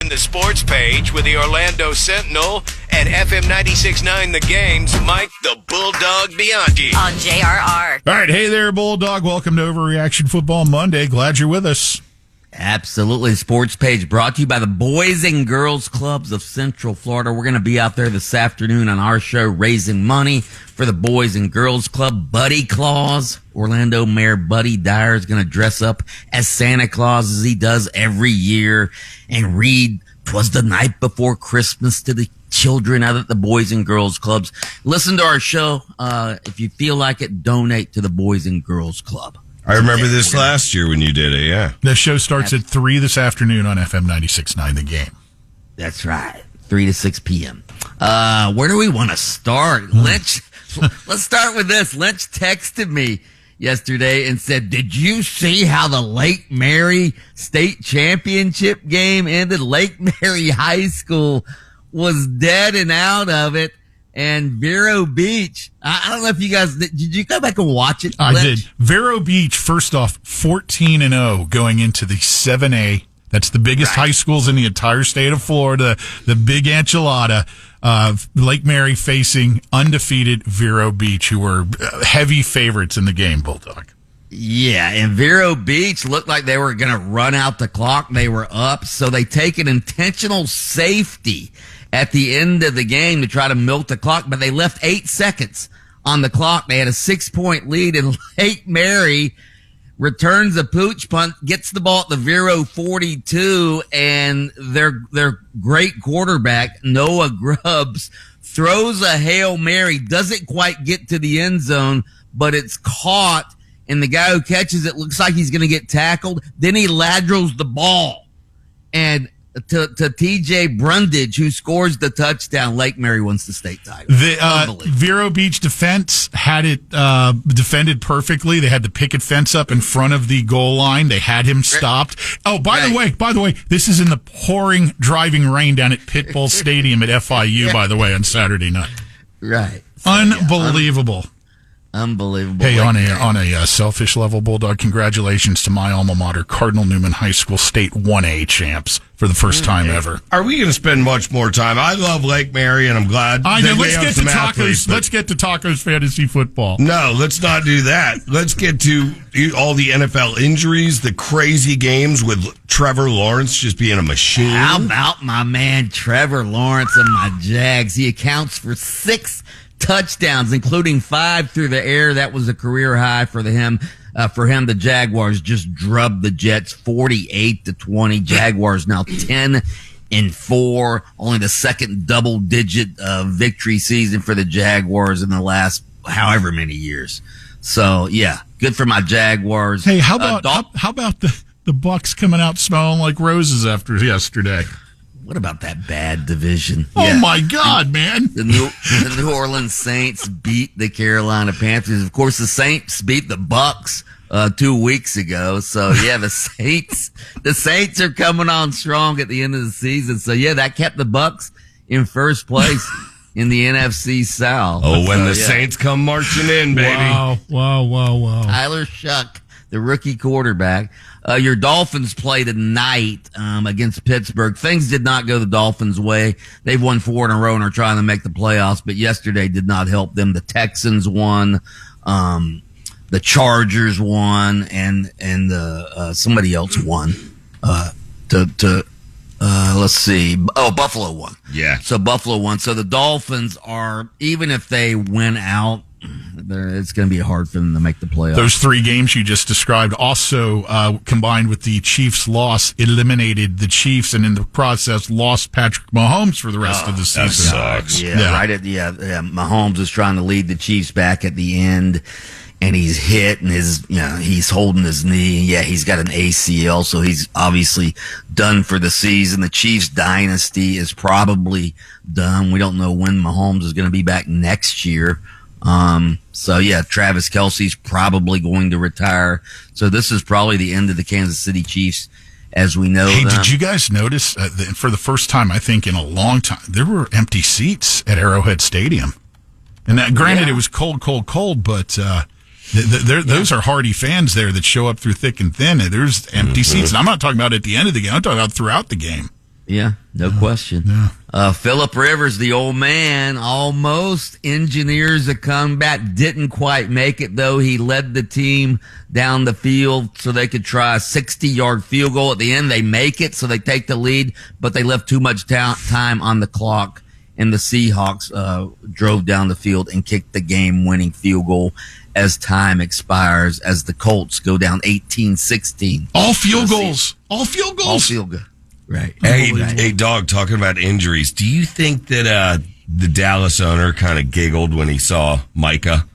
In the sports page with the Orlando Sentinel and FM 96.9 The Game's Mike the Bulldog Bianchi. On JRR. All right, hey there, Bulldog. Welcome to Overreaction Football Monday. Glad you're with us. Absolutely. Sports page brought to you by the Boys and Girls Clubs of Central Florida. We're going to be out there this afternoon on our show raising money for the Boys and Girls Club. Buddy Claus, Orlando Mayor Buddy Dyer, is going to dress up as Santa Claus as he does every year and read "'Twas the Night Before Christmas" to the children out at the Boys and Girls Clubs. Listen to our show. If you feel like it, donate to the Boys and Girls Club. I remember this last year when you did it, yeah. The show starts at 3 this afternoon on FM 96.9 The Game. That's right. 3 to 6 p.m. Where do we want to start? Let's start with this. Lynch texted me yesterday and said, "Did you see how the Lake Mary State Championship game ended? Lake Mary High School was dead and out of it. And Vero Beach, I don't know if you guys, did you go back and watch it? I did. Vero Beach, first off, 14-0 going into the 7A. That's the biggest high schools in the entire state of Florida. The big enchilada. Lake Mary facing undefeated Vero Beach, who were heavy favorites in the game, Bulldog. Yeah, and Vero Beach looked like they were going to run out the clock. They were up, so they take an intentional safety at the end of the game to try to milk the clock, but they left 8 seconds on the clock. They had a 6-point lead, and Lake Mary returns a pooch punt, gets the ball at the Vero 42, and their great quarterback, Noah Grubbs, throws a Hail Mary, doesn't quite get to the end zone, but it's caught, and the guy who catches it looks like he's going to get tackled. Then he laterals the ball, and to TJ Brundage, who scores the touchdown. Lake Mary wins the state title. The Vero Beach defense had it defended perfectly. They had the picket fence up in front of the goal line. They had him stopped. Oh, by the way, this is in the pouring, driving rain down at Pitbull Stadium at FIU, by the way, on Saturday night. Right. So, unbelievable. Unbelievable. Hey, on a selfish level, Bulldog, congratulations to my alma mater, Cardinal Newman High School State 1A champs for the first time ever. Are we going to spend much more time? I love Lake Mary, and I'm glad. I know. Let's get to tacos. Let's get to tacos fantasy football. No, let's not do that. Let's get to all the NFL injuries, the crazy games with Trevor Lawrence just being a machine. How about my man Trevor Lawrence and my Jags? He accounts for 6 touchdowns, including 5 through the air. That was a career high for him. The Jaguars just drubbed the Jets 48-20. Jaguars now 10-4. Only the second double-digit victory season for the Jaguars in the last however many years. So yeah, good for my Jaguars. Hey, how about the Bucks coming out smelling like roses after yesterday? What about that bad division? Oh, my God, man. The New Orleans Saints beat the Carolina Panthers. Of course, the Saints beat the Bucks 2 weeks ago. So, yeah, the Saints are coming on strong at the end of the season. So, yeah, that kept the Bucks in first place in the NFC South. Oh, when the Saints come marching in, baby. Wow. Tyler Shuck, the rookie quarterback. Your Dolphins play tonight against Pittsburgh. Things did not go the Dolphins' way. They've won 4 in a row and are trying to make the playoffs, but yesterday did not help them. The Texans won, the Chargers won, and somebody else won. Let's see. Oh, Buffalo won. Yeah. So Buffalo won. So the Dolphins are, even if they win out, it's going to be hard for them to make the playoffs. Those 3 games you just described also, combined with the Chiefs' loss, eliminated the Chiefs, and in the process lost Patrick Mahomes for the rest of the season. That sucks. Mahomes is trying to lead the Chiefs back at the end, and he's hit, and he's holding his knee. Yeah, he's got an ACL, so he's obviously done for the season. The Chiefs dynasty is probably done. We don't know when Mahomes is going to be back next year. Travis Kelce's probably going to retire. So this is probably the end of the Kansas City Chiefs as we know them. Did you guys notice for the first time, I think, in a long time, there were empty seats at Arrowhead Stadium? And that, granted, it was cold, but those are hardy fans there that show up through thick and thin. And there's empty seats. And I'm not talking about at the end of the game. I'm talking about throughout the game. Yeah, no question. Yeah. Phillip Rivers, the old man, almost engineers a comeback. Didn't quite make it, though. He led the team down the field so they could try a 60-yard field goal at the end. They make it, so they take the lead, but they left too much time on the clock, and the Seahawks drove down the field and kicked the game-winning field goal as time expires, as the Colts go down 18-16. All field goals. All field goals. All field goals. Right. Hey, Dog, talking about injuries, do you think that the Dallas owner kind of giggled when he saw Micah?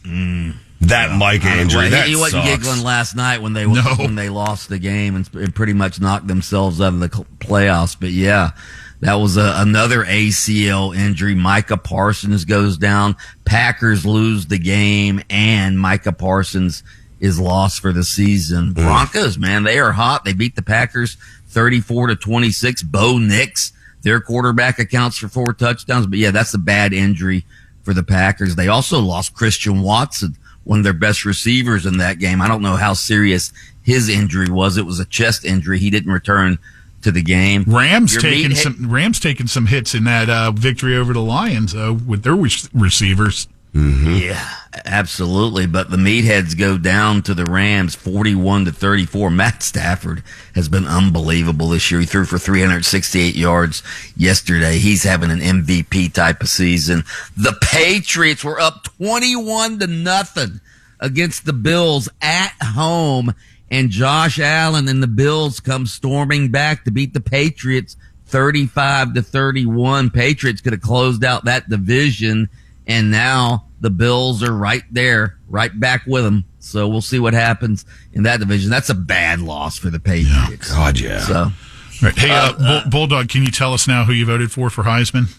That Micah injury, that he wasn't sucks. giggling last night when they lost the game and pretty much knocked themselves out of the playoffs. But yeah, that was another ACL injury. Micah Parsons goes down. Packers lose the game, and Micah Parsons is lost for the season. Broncos, man, they are hot. They beat the Packers 34-26. Bo Nix, their quarterback, accounts for 4 touchdowns. But yeah, that's a bad injury for the Packers. They also lost Christian Watson, one of their best receivers in that game. I don't know how serious his injury was. It was a chest injury. He didn't return to the game. Rams taking some hits in that victory over the Lions, though, with their receivers. Mm-hmm. Yeah, absolutely. But the Meatheads go down to the Rams 41-34. Matt Stafford has been unbelievable this year. He threw for 368 yards yesterday. He's having an MVP type of season. The Patriots were up 21-0 against the Bills at home, and Josh Allen and the Bills come storming back to beat the Patriots 35-31. Patriots could have closed out that division, and now the Bills are right there, right back with them. So we'll see what happens in that division. That's a bad loss for the Patriots. God, yeah. So, right. Hey, Bulldog, can you tell us now who you voted for Heisman?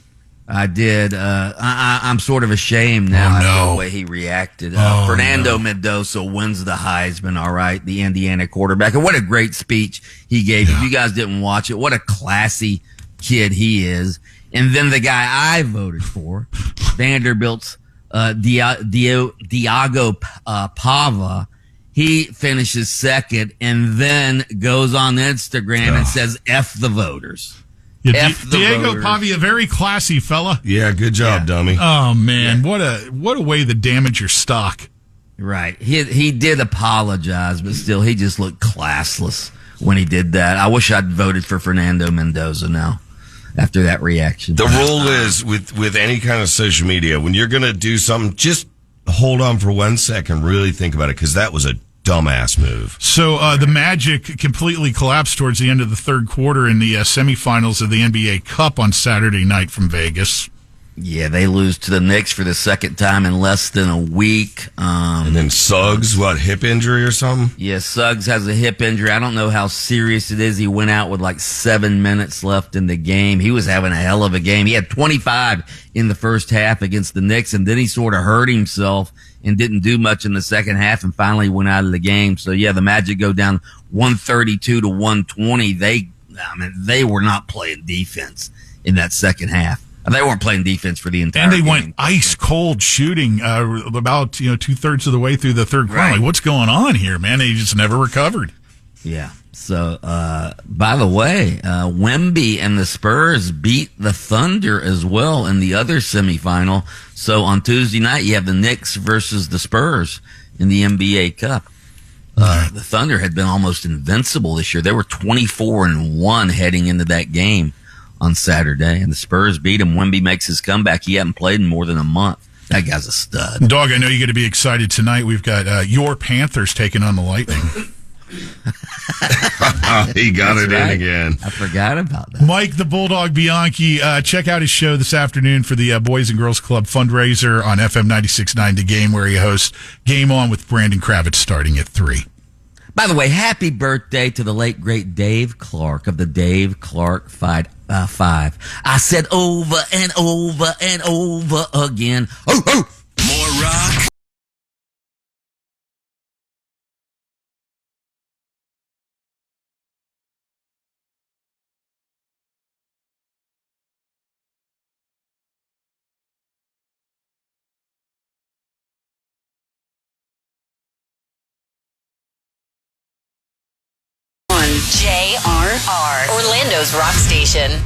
I did. I'm sort of ashamed now after the way he reacted. Fernando Mendoza wins the Heisman, all right, the Indiana quarterback. And what a great speech he gave. If you guys didn't watch it, what a classy kid he is. And then the guy I voted for, Vanderbilt's Diago Pava, he finishes second and then goes on Instagram and says, F the voters. Yeah, Diego Pavia, very classy fella. Yeah, good job, dummy. Oh man, what a way to damage your stock. Right. He did apologize, but still he just looked classless when he did that. I wish I'd voted for Fernando Mendoza now after that reaction. The rule is with any kind of social media, when you're going to do something, just hold on for 1 second, really think about it, because that was a dumbass move. So the Magic completely collapsed towards the end of the third quarter in the semifinals of the NBA Cup on Saturday night from Vegas. Yeah, they lose to the Knicks for the second time in less than a week. And then Suggs, hip injury or something? Yeah, Suggs has a hip injury. I don't know how serious it is. He went out with like 7 minutes left in the game. He was having a hell of a game. He had 25 in the first half against the Knicks, and then he sort of hurt himself and didn't do much in the second half and finally went out of the game. So, yeah, the Magic go down 132-120. They were not playing defense in that second half. They weren't playing defense for the entire game. And they went ice cold shooting about 2/3 of the way through the third quarter. Right. Like, what's going on here, man? They just never recovered. Yeah. So, by the way, Wemby and the Spurs beat the Thunder as well in the other semifinal. So on Tuesday night, you have the Knicks versus the Spurs in the NBA Cup. The Thunder had been almost invincible this year. They were 24-1 heading into that game on Saturday, and the Spurs beat him. Wemby makes his comeback. He hadn't played in more than a month. That guy's a stud. Dog, I know you're going to be excited tonight. We've got your Panthers taking on the Lightning. He got it in again. I forgot about that. Mike the Bulldog Bianchi, check out his show this afternoon for the Boys and Girls Club fundraiser on FM 96.9 The Game, where he hosts Game On with Brandon Kravitz starting at 3. By the way, happy birthday to the late, great Dave Clark of the Dave Clark 5. I said over and over and over again. Oh, oh. More rock. JRR Orlando's rock station.